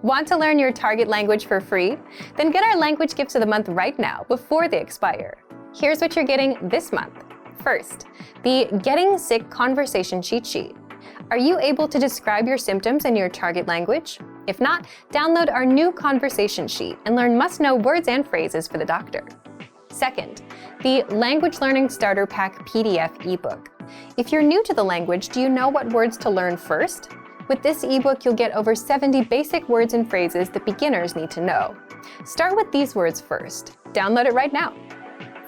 Want to learn your target language for free? Then get our language gifts of the month right now before they expire. Here's what you're getting this month. First, the Getting Sick Conversation Cheat Sheet. Are you able to describe your symptoms in your target language? If not, download our new conversation sheet and learn must-know words and phrases for the doctor. Second, the Language Learning Starter Pack PDF ebook. If you're new to the language, do you know what words to learn first? With this ebook, you'll get over 70 basic words and phrases that beginners need to know. Start with these words first. Download it right now.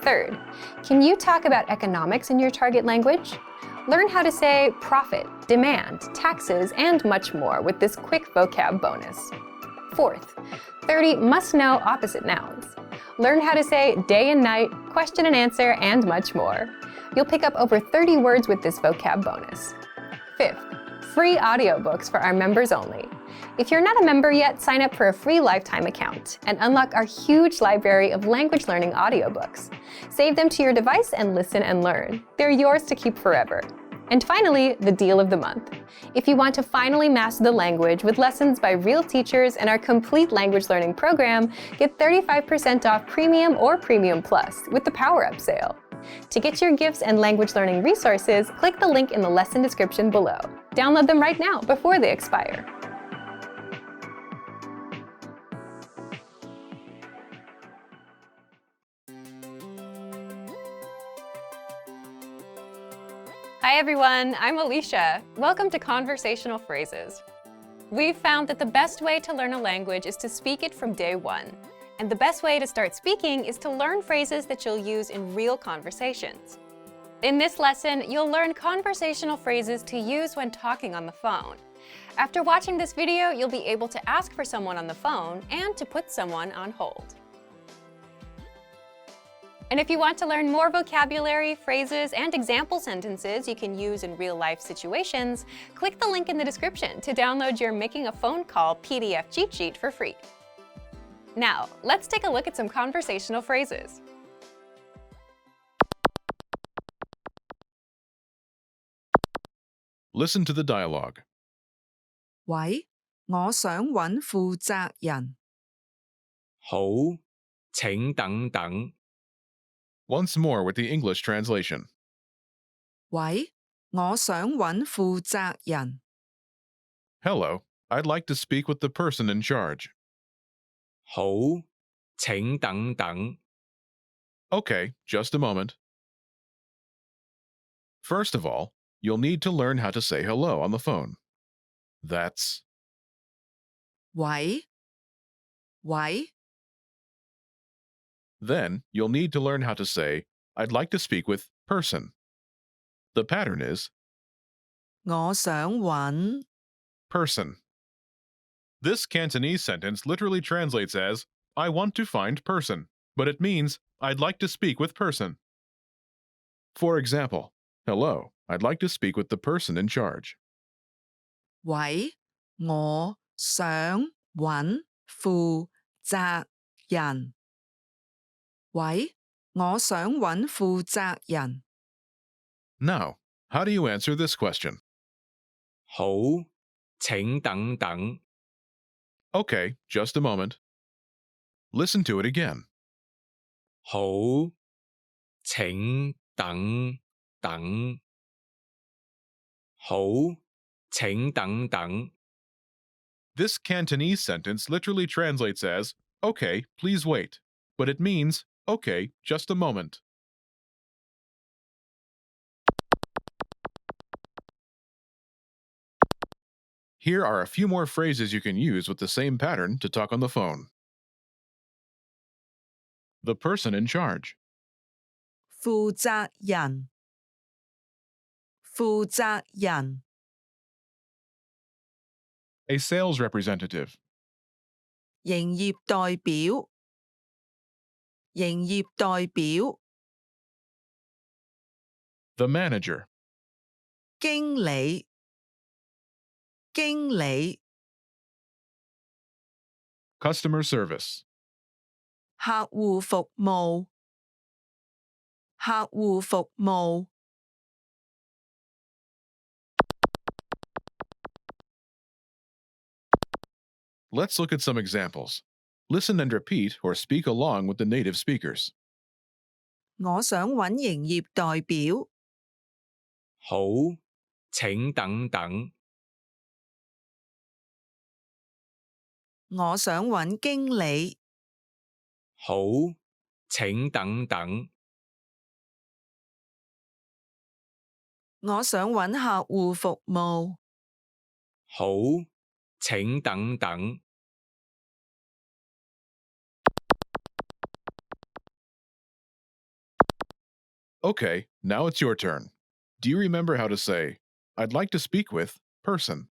Third, can you talk about economics in your target language? Learn how to say profit, demand, taxes, and much more with this quick vocab bonus. Fourth, 30 must-know opposite nouns. Learn how to say day and night, question and answer, and much more. You'll pick up over 30 words with this vocab bonus. Fifth, free audiobooks for our members only. If you're not a member yet, sign up for a free lifetime account and unlock our huge library of language learning audiobooks. Save them to your device and listen and learn. They're yours to keep forever. And finally, the deal of the month. If you want to finally master the language with lessons by real teachers and our complete language learning program, get 35% off Premium or Premium Plus with the Power Up sale. To get your gifts and language learning resources, click the link in the lesson description below. Download them right now before they expire. Hi everyone, I'm Alicia. Welcome to Conversational Phrases. We've found that the best way to learn a language is to speak it from day one. And the best way to start speaking is to learn phrases that you'll use in real conversations. In this lesson, you'll learn conversational phrases to use when talking on the phone. After watching this video, you'll be able to ask for someone on the phone and to put someone on hold. And if you want to learn more vocabulary, phrases, and example sentences you can use in real-life situations, click the link in the description to download your Making a Phone Call PDF cheat sheet for free. Now, let's take a look at some conversational phrases. Listen to the dialogue. 喂，我想搵負責人。好，請等等。 Once more with the English translation. 喂，我想搵負責人。 Hello, I'd like to speak with the person in charge. 好，請等等。 Okay, just a moment. First of all, you'll need to learn how to say hello on the phone. That's 喂，喂， Then you'll need to learn how to say, I'd like to speak with person. The pattern is 我想搵。 person. This Cantonese sentence literally translates as, I want to find person, but it means, I'd like to speak with person. For example, hello, I'd like to speak with the person in charge. 喂，我想搵負責人。喂，我想搵負責人。 Now, how do you answer this question? 好，請等等。 Okay, just a moment. Listen to it again. 好，請等等。好，請等等。 This Cantonese sentence literally translates as, okay, please wait, but it means, okay, just a moment. Here are a few more phrases you can use with the same pattern to talk on the phone. The person in charge. 負責人。負責人。 A sales representative. 營業代表。營業代表。 The manager. 經理。經理。 Customer service. 客戶服務。客戶服務。Let's look at some examples. Listen and repeat or speak along with the native speakers. 我想揾營業代表。好，請等等。我想揾經理。好，請等等。我想揾客戶服務。好，請等等。Okay, now it's your turn. Do you remember how to say, I'd like to speak with person?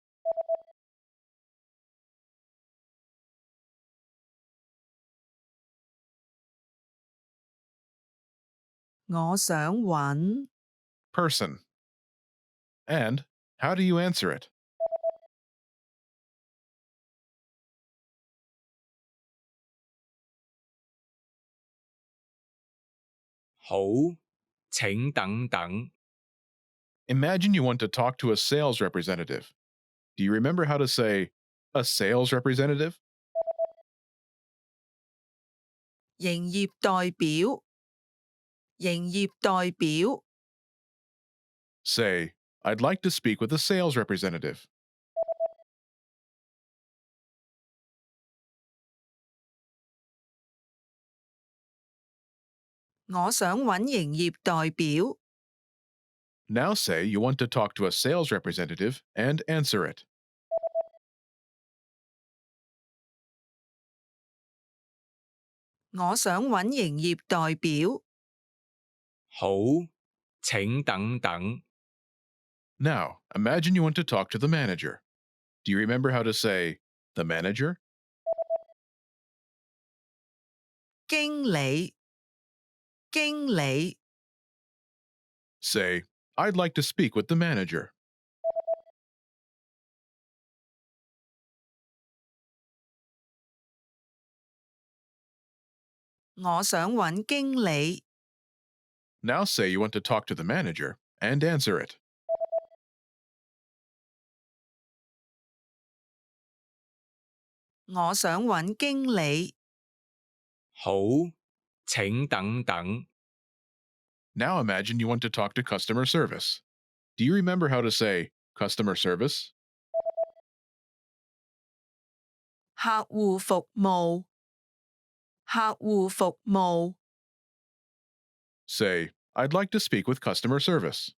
我想揾 Person. And how do you answer it? 好，請等等。Imagine you want to talk to a sales representative. Do you remember how to say, a sales representative? 營業代表。營業代表。Say, I'd like to speak with a sales representative. 我想揾營業代表。Now say you want to talk to a sales representative and answer it. 我想揾營業代表。好，請等等。Now, imagine you want to talk to the manager. Do you remember how to say, the manager? 經理。經理。Say, I'd like to speak with the manager. 我想揾經理。Now say you want to talk to the manager and answer it. 我想揾經理。好，請等等。Now imagine you want to talk to customer service. Do you remember how to say customer service? 客戶服務。客戶服務。Say, I'd like to speak with customer service.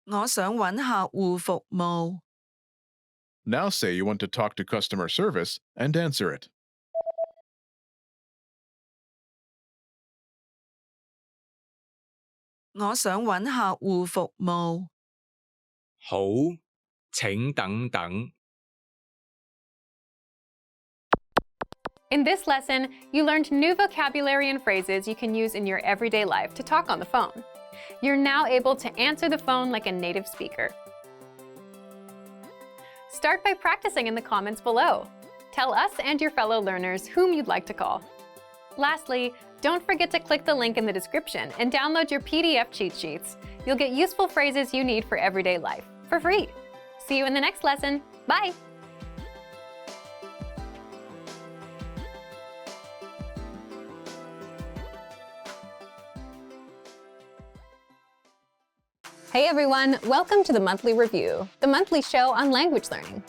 我想揾客戶服務。Now say you want to talk to customer service and answer it. 我想揾客戶服務。好，請等等。In this lesson, you learned new vocabulary and phrases you can use in your everyday life to talk on the phone. You're now able to answer the phone like a native speaker. Start by practicing in the comments below. Tell us and your fellow learners whom you'd like to call. Lastly, don't forget to click the link in the description and download your PDF cheat sheets. You'll get useful phrases you need for everyday life for free. See you in the next lesson. Bye! Hey everyone, welcome to the Monthly Review, the monthly show on language learning,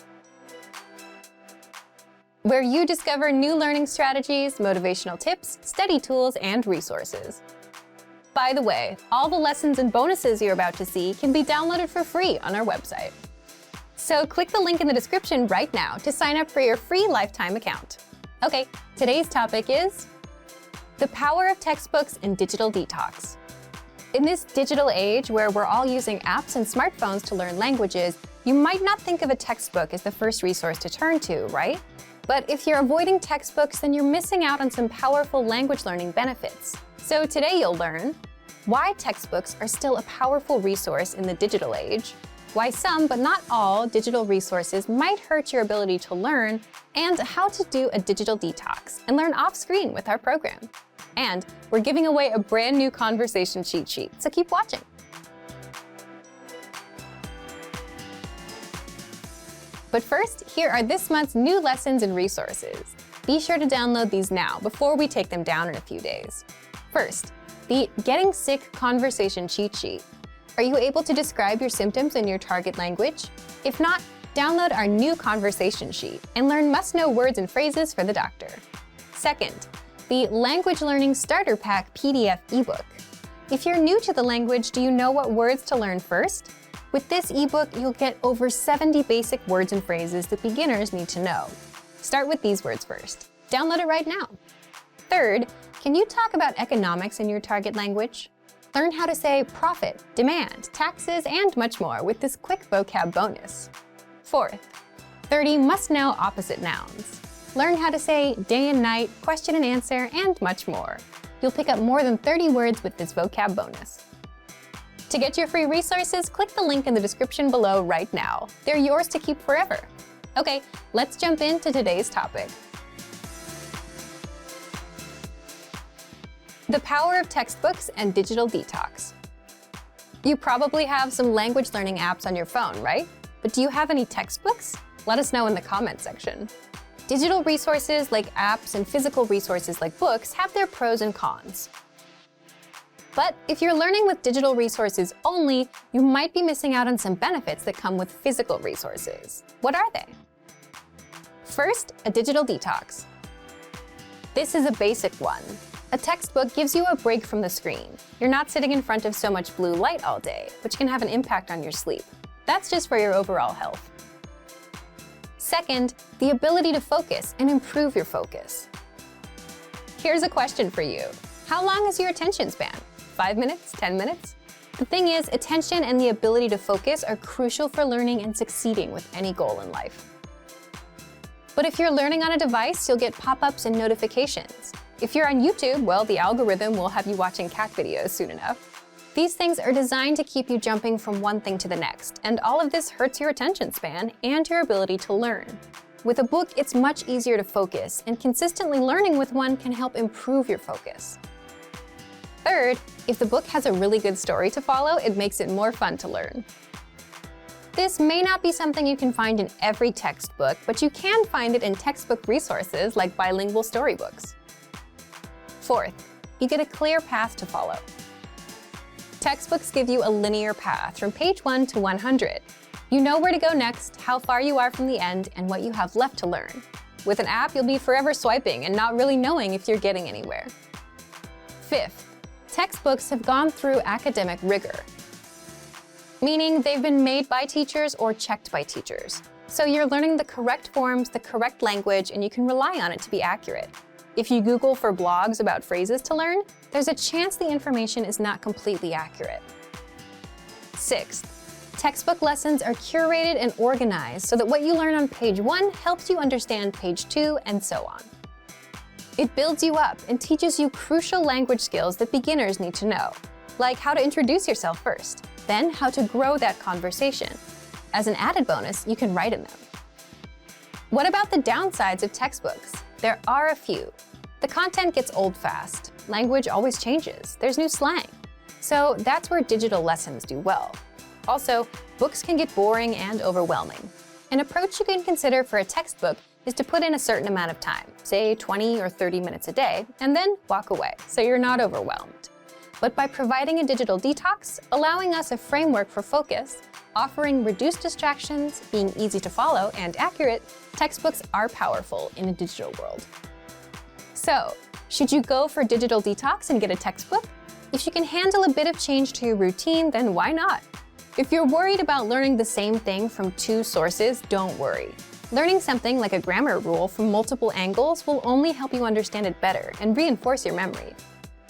where you discover new learning strategies, motivational tips, study tools, and resources. By the way, all the lessons and bonuses you're about to see can be downloaded for free on our website. So click the link in the description right now to sign up for your free lifetime account. Okay, today's topic is the power of textbooks and digital detox. In this digital age where we're all using apps and smartphones to learn languages, you might not think of a textbook as the first resource to turn to, right? But if you're avoiding textbooks, then you're missing out on some powerful language learning benefits. So today you'll learn why textbooks are still a powerful resource in the digital age, why some, but not all, digital resources might hurt your ability to learn, and how to do a digital detox and learn off-screen with our program. And we're giving away a brand new conversation cheat sheet, so keep watching. But first, here are this month's new lessons and resources. Be sure to download these now before we take them down in a few days. First, the Getting Sick Conversation Cheat Sheet. Are you able to describe your symptoms in your target language? If not, download our new conversation sheet and learn must-know words and phrases for the doctor. Second, the Language Learning Starter Pack PDF ebook. If you're new to the language, do you know what words to learn first? With this ebook, you'll get over 70 basic words and phrases that beginners need to know. Start with these words first. Download it right now. Third, can you talk about economics in your target language? Learn how to say profit, demand, taxes, and much more with this quick vocab bonus. Fourth, 30 must-know opposite nouns. Learn how to say day and night, question and answer, and much more. You'll pick up more than 30 words with this vocab bonus. To get your free resources, click the link in the description below right now. They're yours to keep forever. Okay, let's jump into today's topic. The power of textbooks and digital detox. You probably have some language learning apps on your phone, right? But do you have any textbooks? Let us know in the comment section. Digital resources like apps and physical resources like books have their pros and cons. But if you're learning with digital resources only, you might be missing out on some benefits that come with physical resources. What are they? First, a digital detox. This is a basic one. A textbook gives you a break from the screen. You're not sitting in front of so much blue light all day, which can have an impact on your sleep. That's just for your overall health. Second, the ability to focus and improve your focus. Here's a question for you. How long is your attention span? 5 minutes? 10 minutes? The thing is, attention and the ability to focus are crucial for learning and succeeding with any goal in life. But if you're learning on a device, you'll get pop-ups and notifications. If you're on YouTube, well, the algorithm will have you watching cat videos soon enough. These things are designed to keep you jumping from one thing to the next, and all of this hurts your attention span and your ability to learn. With a book, it's much easier to focus, and consistently learning with one can help improve your focus. Third, if the book has a really good story to follow, it makes it more fun to learn. This may not be something you can find in every textbook, but you can find it in textbook resources like bilingual storybooks. Fourth, you get a clear path to follow. Textbooks give you a linear path from page 1 to 100. You know where to go next, how far you are from the end, and what you have left to learn. With an app, you'll be forever swiping and not really knowing if you're getting anywhere. Fifth, textbooks have gone through academic rigor, meaning they've been made by teachers or checked by teachers. So you're learning the correct forms, the correct language, and you can rely on it to be accurate. If you Google for blogs about phrases to learn, there's a chance the information is not completely accurate. Sixth, textbook lessons are curated and organized so that what you learn on page 1 helps you understand page 2, and so on. It builds you up and teaches you crucial language skills that beginners need to know, like how to introduce yourself first, then how to grow that conversation. As an added bonus, you can write in them. What about the downsides of textbooks? There are a few. The content gets old fast. Language always changes. There's new slang. So that's where digital lessons do well. Also, books can get boring and overwhelming. An approach you can consider for a textbook is to put in a certain amount of time, say 20 or 30 minutes a day, and then walk away, so you're not overwhelmed. But by providing a digital detox, allowing us a framework for focus, offering reduced distractions, being easy to follow and accurate, textbooks are powerful in a digital world. So, should you go for digital detox and get a textbook? If you can handle a bit of change to your routine, then why not? If you're worried about learning the same thing from 2 sources, don't worry. Learning something like a grammar rule from multiple angles will only help you understand it better and reinforce your memory.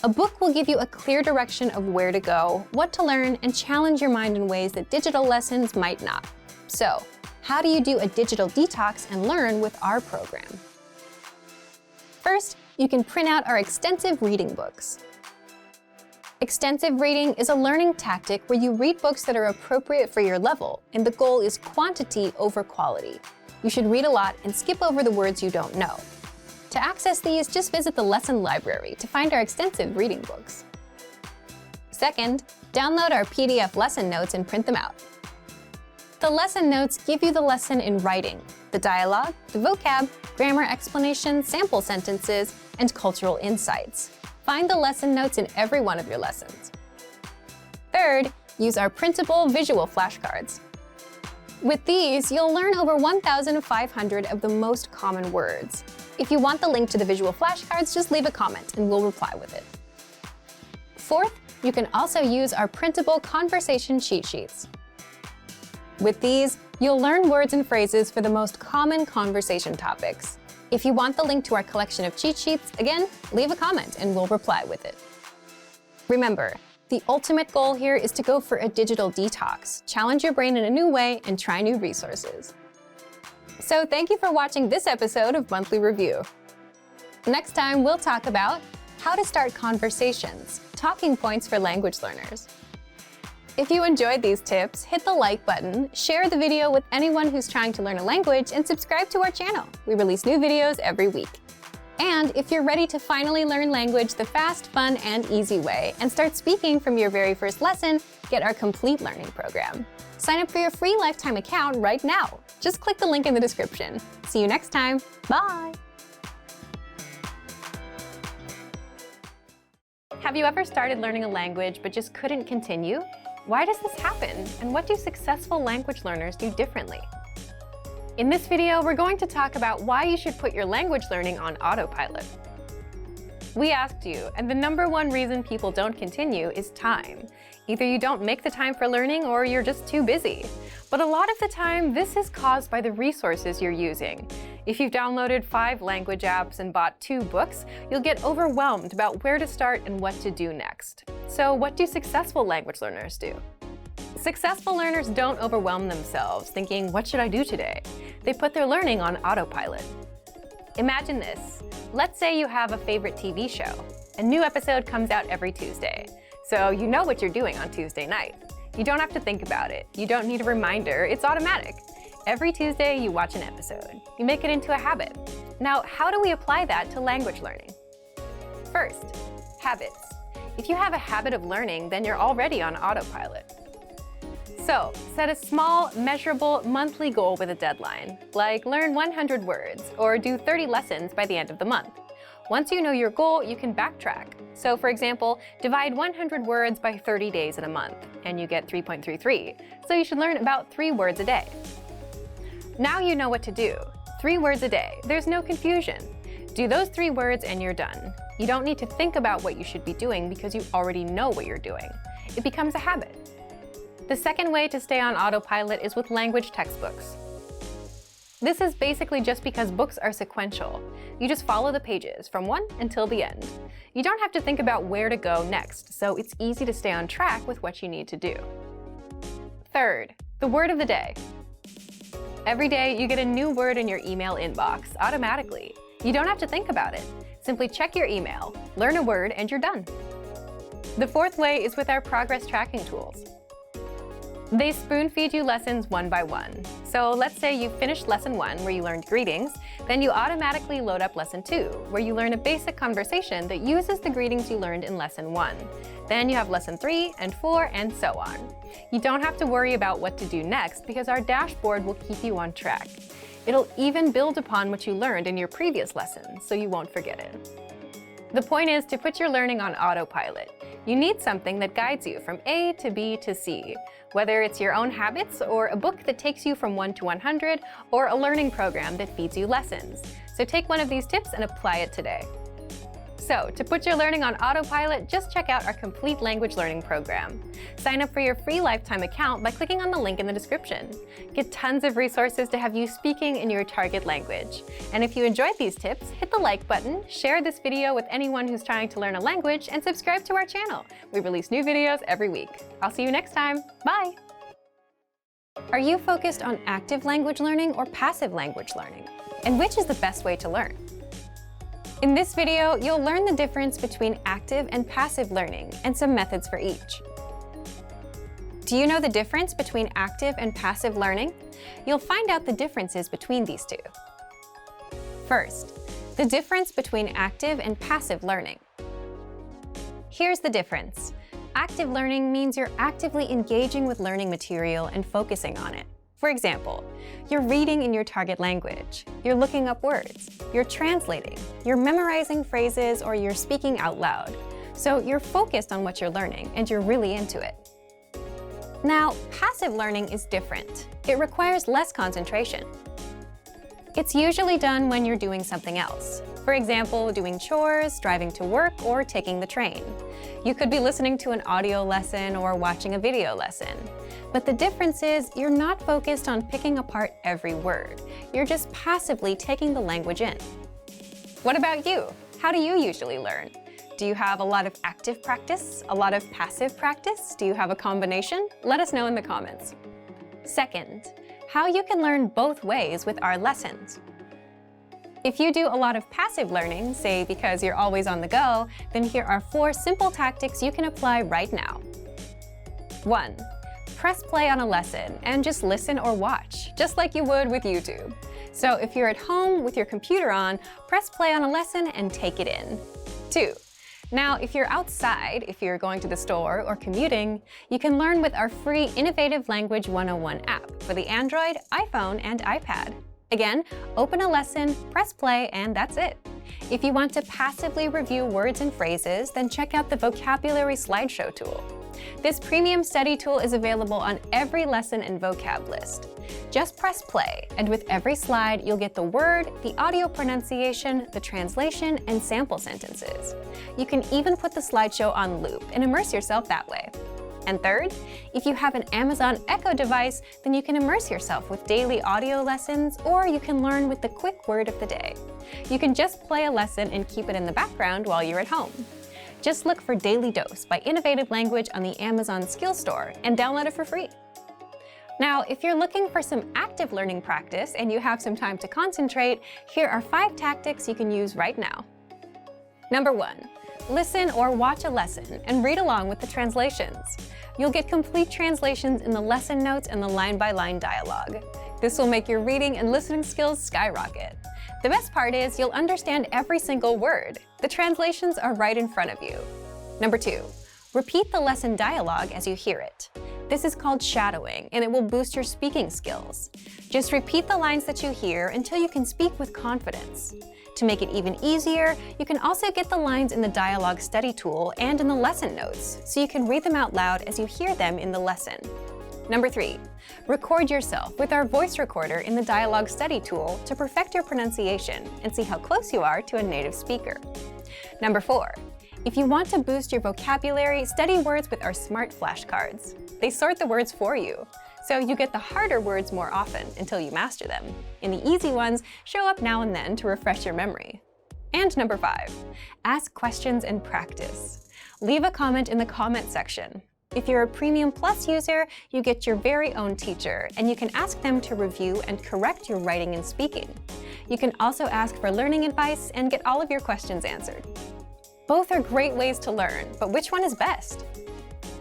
A book will give you a clear direction of where to go, what to learn, and challenge your mind in ways that digital lessons might not. So, how do you do a digital detox and learn with our program? First, you can print out our extensive reading books. Extensive reading is a learning tactic where you read books that are appropriate for your level, and the goal is quantity over quality. You should read a lot and skip over the words you don't know. To access these, just visit the lesson library to find our extensive reading books. Second, download our PDF lesson notes and print them out. The lesson notes give you the lesson in writing, the dialogue, the vocab, grammar explanations, sample sentences, and cultural insights. Find the lesson notes in every one of your lessons. Third, use our printable visual flashcards. With these, you'll learn over 1,500 of the most common words. If you want the link to the visual flashcards, just leave a comment and we'll reply with it. Fourth, you can also use our printable conversation cheat sheets. With these, you'll learn words and phrases for the most common conversation topics. If you want the link to our collection of cheat sheets, again, leave a comment and we'll reply with it. Remember, the ultimate goal here is to go for a digital detox, challenge your brain in a new way, and try new resources. So thank you for watching this episode of Monthly Review. Next time, we'll talk about how to start conversations, talking points for language learners. If you enjoyed these tips, hit the like button, share the video with anyone who's trying to learn a language, and subscribe to our channel. We release new videos every week. And if you're ready to finally learn language the fast, fun, and easy way, and start speaking from your very first lesson, get our complete learning program. Sign up for your free lifetime account right now. Just click the link in the description. See you next time. Bye! Have you ever started learning a language but just couldn't continue? Why does this happen? And what do successful language learners do differently? In this video, we're going to talk about why you should put your language learning on autopilot. We asked you, and the #1 reason people don't continue is time. Either you don't make the time for learning or you're just too busy. But a lot of the time, this is caused by the resources you're using. If you've downloaded 5 language apps and bought 2 books, you'll get overwhelmed about where to start and what to do next. So what do successful language learners do? Successful learners don't overwhelm themselves thinking, what should I do today? They put their learning on autopilot. Imagine this. Let's say you have a favorite TV show. A new episode comes out every Tuesday. So you know what you're doing on Tuesday night. You don't have to think about it. You don't need a reminder. It's automatic. Every Tuesday, you watch an episode. You make it into a habit. Now, how do we apply that to language learning? First, habits. If you have a habit of learning, then you're already on autopilot. So, set a small, measurable monthly goal with a deadline, like learn 100 words or do 30 lessons by the end of the month. Once you know your goal, you can backtrack. So, for example, divide 100 words by 30 days in a month, and you get 3.33. So you should learn about 3 words a day. Now you know what to do. 3 words a day. There's no confusion. Do those 3 words and you're done. You don't need to think about what you should be doing because you already know what you're doing. It becomes a habit. The second way to stay on autopilot is with language textbooks. This is basically just because books are sequential. You just follow the pages from 1 until the end. You don't have to think about where to go next, so it's easy to stay on track with what you need to do. Third, the word of the day. Every day, you get a new word in your email inbox automatically. You don't have to think about it. Simply check your email, learn a word, and you're done. The fourth way is with our progress tracking tools. They spoon-feed you lessons one by one. So let's say you finished lesson 1 where you learned greetings, then you automatically load up lesson 2 where you learn a basic conversation that uses the greetings you learned in lesson 1. Then you have lesson 3 and 4 and so on. You don't have to worry about what to do next because our dashboard will keep you on track. It'll even build upon what you learned in your previous lessons so you won't forget it. The point is to put your learning on autopilot. You need something that guides you from A to B to C, whether it's your own habits or a book that takes you from 1 to 100 or a learning program that feeds you lessons. So take one of these tips and apply it today. So, to put your learning on autopilot, just check out our complete language learning program. Sign up for your free lifetime account by clicking on the link in the description. Get tons of resources to have you speaking in your target language. And if you enjoyed these tips, hit the like button, share this video with anyone who's trying to learn a language, and subscribe to our channel. We release new videos every week. I'll see you next time. Bye! Are you focused on active language learning or passive language learning? And which is the best way to learn? In this video, you'll learn the difference between active and passive learning and some methods for each. Do you know the difference between active and passive learning? You'll find out the differences between these two. First, the difference between active and passive learning. Here's the difference. Active learning means you're actively engaging with learning material and focusing on it. For example, you're reading in your target language, you're looking up words, you're translating, you're memorizing phrases, or you're speaking out loud. So you're focused on what you're learning and you're really into it. Now, passive learning is different. It requires less concentration. It's usually done when you're doing something else. For example, doing chores, driving to work, or taking the train. You could be listening to an audio lesson or watching a video lesson. But the difference is you're not focused on picking apart every word. You're just passively taking the language in. What about you? How do you usually learn? Do you have a lot of active practice? A lot of passive practice? Do you have a combination? Let us know in the comments. Second, how you can learn both ways with our lessons. If you do a lot of passive learning, say because you're always on the go, then here are 4 simple tactics you can apply right now. 1. Press play on a lesson and just listen or watch, just like you would with YouTube. So if you're at home with your computer on, press play on a lesson and take it in. 2. Now, if you're outside, if you're going to the store or commuting, you can learn with our free Innovative Language 101 app for the Android, iPhone, and iPad. Again, open a lesson, press play, and that's it. If you want to passively review words and phrases, then check out the Vocabulary Slideshow tool. This premium study tool is available on every lesson and vocab list. Just press play, and with every slide, you'll get the word, the audio pronunciation, the translation, and sample sentences. You can even put the slideshow on loop and immerse yourself that way. And third, if you have an Amazon Echo device, then you can immerse yourself with daily audio lessons, or you can learn with the quick word of the day. You can just play a lesson and keep it in the background while you're at home. Just look for Daily Dose by Innovative Language on the Amazon Skill Store and download it for free. Now, if you're looking for some active learning practice and you have some time to concentrate, here are 5 tactics you can use right now. Number 1. Listen or watch a lesson and read along with the translations. You'll get complete translations in the lesson notes and the line-by-line dialogue. This will make your reading and listening skills skyrocket. The best part is you'll understand every single word. The translations are right in front of you. Number 2. Repeat the lesson dialogue as you hear it. This is called shadowing, and it will boost your speaking skills. Just repeat the lines that you hear until you can speak with confidence. To make it even easier, you can also get the lines in the dialogue study tool and in the lesson notes, so you can read them out loud as you hear them in the lesson. Number 3. Record yourself with our voice recorder in the dialogue study tool to perfect your pronunciation and see how close you are to a native speaker. Number 4. If you want to boost your vocabulary, study words with our smart flashcards. They sort the words for you, so you get the harder words more often until you master them, and the easy ones show up now and then to refresh your memory. And number 5, ask questions and practice. Leave a comment in the comment section. If you're a Premium Plus user, you get your very own teacher, and you can ask them to review and correct your writing and speaking. You can also ask for learning advice and get all of your questions answered. Both are great ways to learn, but which one is best?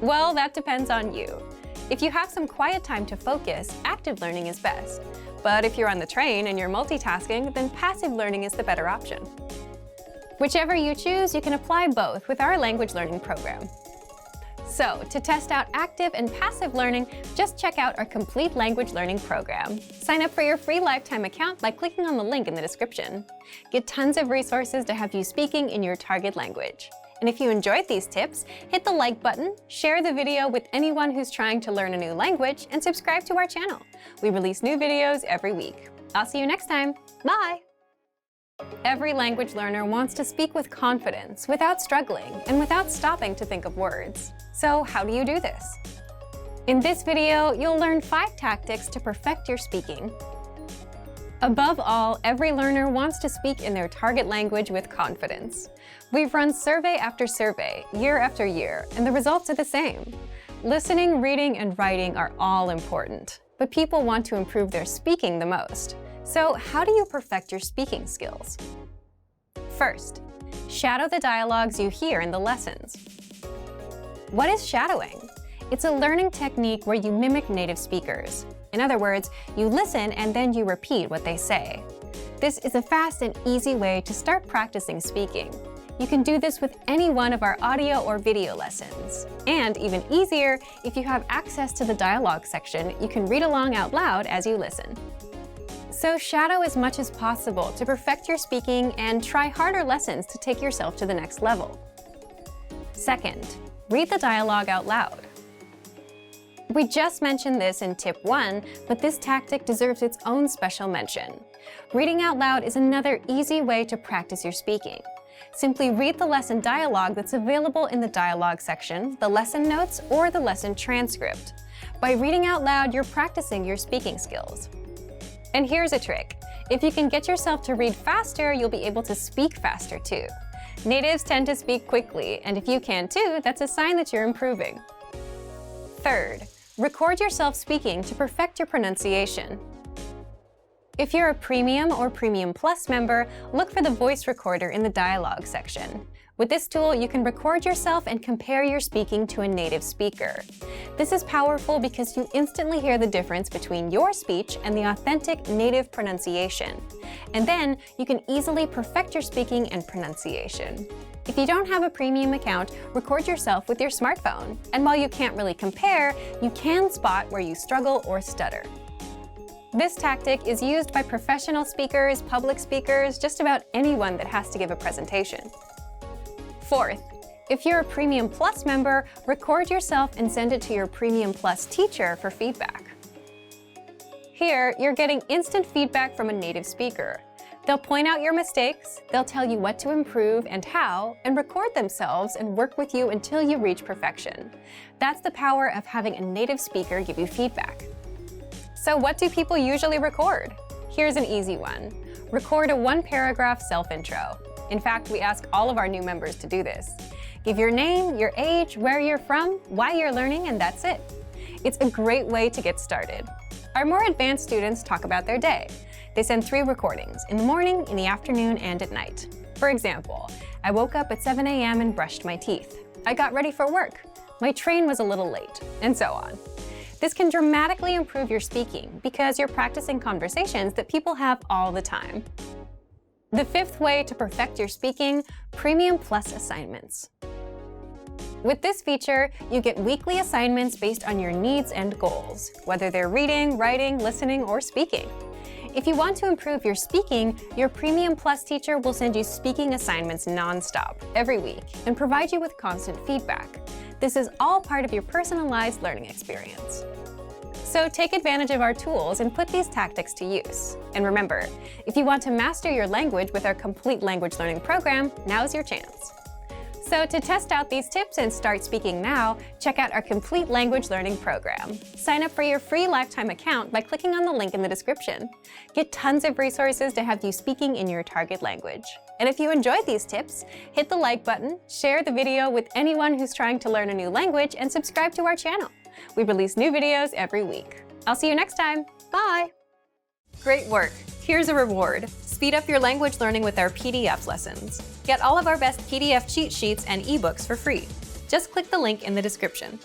Well, that depends on you. If you have some quiet time to focus, active learning is best. But if you're on the train and you're multitasking, then passive learning is the better option. Whichever you choose, you can apply both with our language learning program. So, to test out active and passive learning, just check out our complete language learning program. Sign up for your free lifetime account by clicking on the link in the description. Get tons of resources to have you speaking in your target language. And if you enjoyed these tips, hit the like button, share the video with anyone who's trying to learn a new language, and subscribe to our channel. We release new videos every week. I'll see you next time. Bye! Every language learner wants to speak with confidence, without struggling, and without stopping to think of words. So how do you do this? In this video, you'll learn 5 tactics to perfect your speaking. Above all, every learner wants to speak in their target language with confidence. We've run survey after survey, year after year, and the results are the same. Listening, reading, and writing are all important, but people want to improve their speaking the most. So how do you perfect your speaking skills? First, shadow the dialogues you hear in the lessons. What is shadowing? It's a learning technique where you mimic native speakers. In other words, you listen and then you repeat what they say. This is a fast and easy way to start practicing speaking. You can do this with any one of our audio or video lessons. And even easier, if you have access to the dialogue section, you can read along out loud as you listen. So shadow as much as possible to perfect your speaking and try harder lessons to take yourself to the next level. Second, read the dialogue out loud. We just mentioned this in tip 1, but this tactic deserves its own special mention. Reading out loud is another easy way to practice your speaking. Simply read the lesson dialogue that's available in the dialogue section, the lesson notes, or the lesson transcript. By reading out loud, you're practicing your speaking skills. And here's a trick. If you can get yourself to read faster, you'll be able to speak faster too. Natives tend to speak quickly, and if you can too, that's a sign that you're improving. Third, record yourself speaking to perfect your pronunciation. If you're a Premium or Premium Plus member, look for the voice recorder in the dialogue section. With this tool, you can record yourself and compare your speaking to a native speaker. This is powerful because you instantly hear the difference between your speech and the authentic native pronunciation. And then you can easily perfect your speaking and pronunciation. If you don't have a premium account, record yourself with your smartphone. And while you can't really compare, you can spot where you struggle or stutter. This tactic is used by professional speakers, public speakers, just about anyone that has to give a presentation. Fourth, if you're a Premium Plus member, record yourself and send it to your Premium Plus teacher for feedback. Here, you're getting instant feedback from a native speaker. They'll point out your mistakes, they'll tell you what to improve and how, and record themselves and work with you until you reach perfection. That's the power of having a native speaker give you feedback. So what do people usually record? Here's an easy one. Record a one-paragraph self-intro. In fact, we ask all of our new members to do this. Give your name, your age, where you're from, why you're learning, and that's it. It's a great way to get started. Our more advanced students talk about their day. They send 3 recordings, in the morning, in the afternoon, and at night. For example, I woke up at 7 a.m. and brushed my teeth. I got ready for work. My train was a little late, and so on. This can dramatically improve your speaking because you're practicing conversations that people have all the time. The 5th way to perfect your speaking, Premium Plus assignments. With this feature, you get weekly assignments based on your needs and goals, whether they're reading, writing, listening, or speaking. If you want to improve your speaking, your Premium Plus teacher will send you speaking assignments non-stop every week and provide you with constant feedback. This is all part of your personalized learning experience. So take advantage of our tools and put these tactics to use. And remember, if you want to master your language with our complete language learning program, now's your chance. So to test out these tips and start speaking now, check out our complete language learning program. Sign up for your free lifetime account by clicking on the link in the description. Get tons of resources to have you speaking in your target language. And if you enjoyed these tips, hit the like button, share the video with anyone who's trying to learn a new language, and subscribe to our channel. We release new videos every week. I'll see you next time. Bye! Great work! Here's a reward. Speed up your language learning with our PDF lessons. Get all of our best PDF cheat sheets and ebooks for free. Just click the link in the description.